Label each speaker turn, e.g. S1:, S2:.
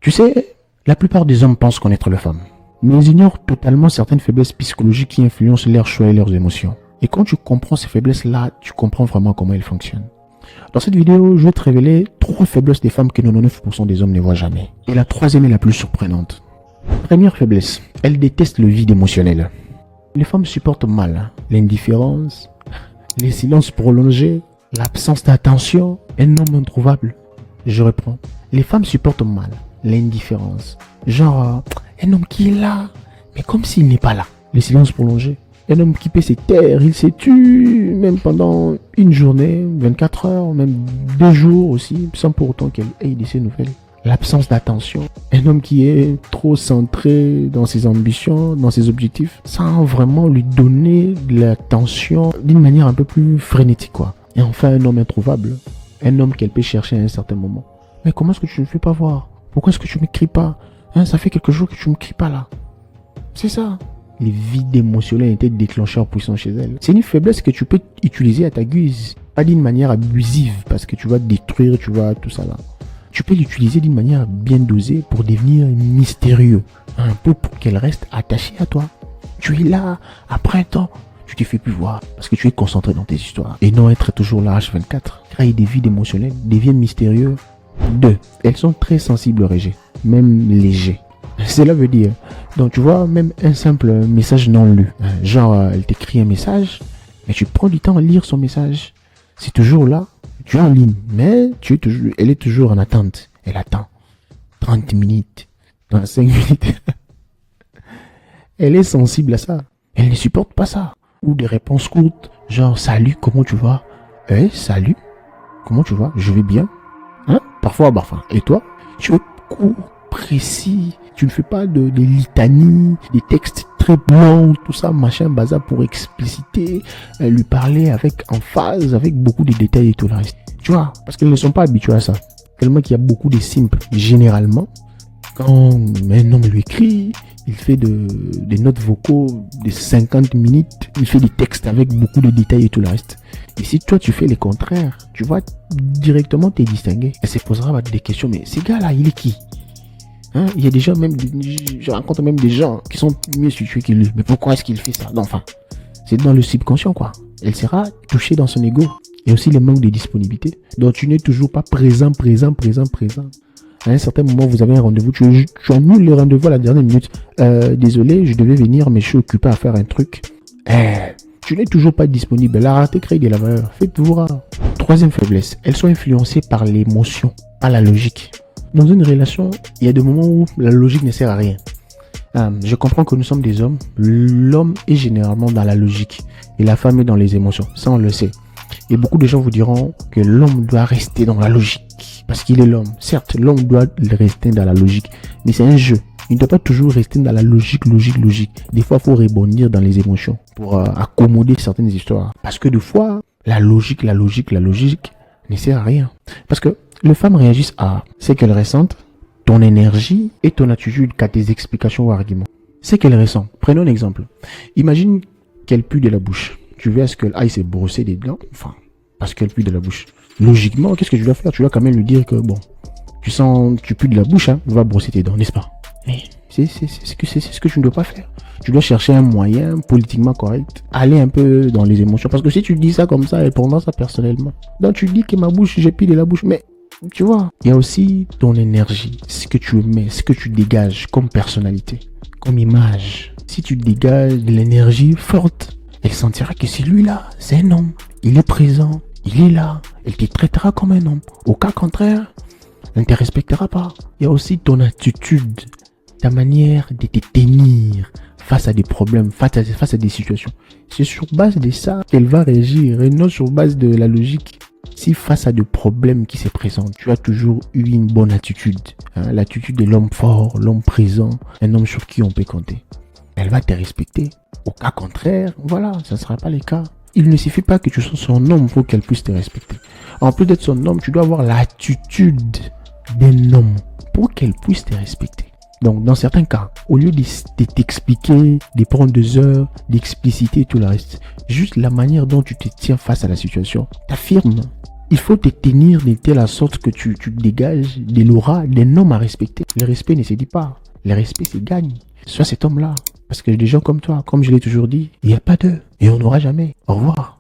S1: Tu sais, la plupart des hommes pensent connaître les femmes, mais ils ignorent totalement certaines faiblesses psychologiques qui influencent leurs choix et leurs émotions. Et quand tu comprends ces faiblesses-là, tu comprends vraiment comment elles fonctionnent. Dans cette vidéo, je vais te révéler 3 faiblesses des femmes que 99% des hommes ne voient jamais. Et la troisième est la plus surprenante. Première faiblesse, elles détestent le vide émotionnel. Les femmes supportent mal l'indifférence, les silences prolongés, l'absence d'attention, un homme introuvable. Je reprends. Les femmes supportent mal l'indifférence. Genre, un homme qui est là, mais comme s'il n'est pas là. Les silences prolongés. Un homme qui peut se taire, il se tue, même pendant une journée, 24 heures, même 2 jours aussi, sans pour autant qu'elle ait de ses nouvelles. L'absence d'attention. Un homme qui est trop centré dans ses ambitions, dans ses objectifs, sans vraiment lui donner de l'attention d'une manière un peu plus frénétique, quoi. Et enfin, un homme introuvable. Un homme qu'elle peut chercher à un certain moment. Mais comment est-ce que tu ne fais pas voir? Pourquoi est-ce que tu ne m'écris pas? Ça fait quelques jours que tu ne m'écris pas là. C'est ça. Les vides émotionnels étaient déclencheurs puissants chez elle. C'est une faiblesse que tu peux utiliser à ta guise. Pas d'une manière abusive, parce que tu vas détruire, tu vas tout ça là. Tu peux l'utiliser d'une manière bien dosée pour devenir mystérieux. Un peu pour qu'elle reste attachée à toi. Tu es là, après un temps, tu te fais plus voir. Parce que tu es concentré dans tes histoires. Et non être toujours là H24. Créer des vides émotionnels, devient mystérieux. 2. Elles sont très sensibles au rejet. Même léger. Cela veut dire, donc tu vois, même un simple message non lu. Genre, elle t'écrit un message, mais tu prends du temps à lire son message. C'est toujours là, tu es en ligne, mais elle est toujours en attente. Elle attend 30 minutes, 35 minutes. Elle est sensible à ça. Elle ne supporte pas ça. Ou des réponses courtes, genre, salut, comment tu vas? Salut, comment tu vas? Je vais bien. Parfois, et toi? Tu es court, précis. Tu ne fais pas de litanies, des textes très longs, tout ça, machin, bazar pour expliciter, lui parler avec emphase, avec beaucoup de détails et tout le reste. Tu vois, parce qu'elles ne sont pas habituées à ça. Tellement qu'il y a beaucoup de simples. Généralement, quand un homme lui écrit, il fait des notes vocaux de 50 minutes, il fait des textes avec beaucoup de détails et tout le reste. Et si toi tu fais le contraire, tu vas directement te distinguer. Elle se posera des questions, mais ce gars-là, il est qui? Il y a des gens, même, je rencontre même des gens qui sont mieux situés que lui. Mais pourquoi est-ce qu'il fait ça? Enfin, c'est dans le subconscient, quoi. Elle sera touchée dans son ego. Et aussi le manque de disponibilité. Donc tu n'es toujours pas présent. À un certain moment, vous avez un rendez-vous, tu annules le rendez-vous à la dernière minute. Désolé, je devais venir, mais je suis occupé à faire un truc. Tu n'es toujours pas disponible. La rareté crée de la valeur. Faites-vous rare. Troisième faiblesse, elles sont influencées par l'émotion, pas la logique. Dans une relation, il y a des moments où la logique ne sert à rien. Je comprends que nous sommes des hommes. L'homme est généralement dans la logique et la femme est dans les émotions. Ça, on le sait. Et beaucoup de gens vous diront que l'homme doit rester dans la logique parce qu'il est l'homme. Certes, l'homme doit rester dans la logique, mais c'est un jeu. Il ne doit pas toujours rester dans la logique. Des fois, il faut rebondir dans les émotions pour accommoder certaines histoires. Parce que des fois, la logique ne sert à rien. Parce que les femmes réagissent à ce qu'elles ressentent, ton énergie et ton attitude qu'à tes explications ou arguments. Ce qu'elles ressentent. Prenons un exemple. Imagine qu'elle pue de la bouche. Tu veux à ce qu'elle aille se brosser des dents, parce qu'elle pue de la bouche. Logiquement, qu'est-ce que tu dois faire? Tu dois quand même lui dire que, tu pues de la bouche, va brosser tes dents, n'est-ce pas? Mais c'est ce que tu ne dois pas faire. Tu dois chercher un moyen politiquement correct, aller un peu dans les émotions. Parce que si tu dis ça comme ça, elle prendra ça personnellement. Donc tu dis que ma bouche, j'ai pris de la bouche, mais tu vois, il y a aussi ton énergie, ce que tu mets, ce que tu dégages comme personnalité, comme image. Si tu dégages de l'énergie forte, elle sentira que c'est lui-là, c'est un homme. Il est présent, il est là, elle te traitera comme un homme. Au cas contraire, elle ne te respectera pas. Il y a aussi ton attitude, ta manière de te tenir face à des problèmes, face à des situations. C'est sur base de ça qu'elle va réagir et non sur base de la logique. Si face à des problèmes qui se présentent, tu as toujours eu une bonne attitude, l'attitude de l'homme fort, l'homme présent, un homme sur qui on peut compter, elle va te respecter. Au cas contraire, ça ne sera pas le cas. Il ne suffit pas que tu sois son homme pour qu'elle puisse te respecter. En plus d'être son homme, tu dois avoir l'attitude d'un homme pour qu'elle puisse te respecter. Donc, dans certains cas, au lieu de t'expliquer, de prendre 2 heures, d'expliciter tout le reste, juste la manière dont tu te tiens face à la situation, t'affirmes. Il faut te tenir de telle sorte que tu dégages de l'aura d'un homme à respecter. Le respect ne se dit pas. Le respect se gagne. Sois cet homme-là. Parce que des gens comme toi, comme je l'ai toujours dit, il n'y a pas d'eux. Et on n'aura jamais. Au revoir.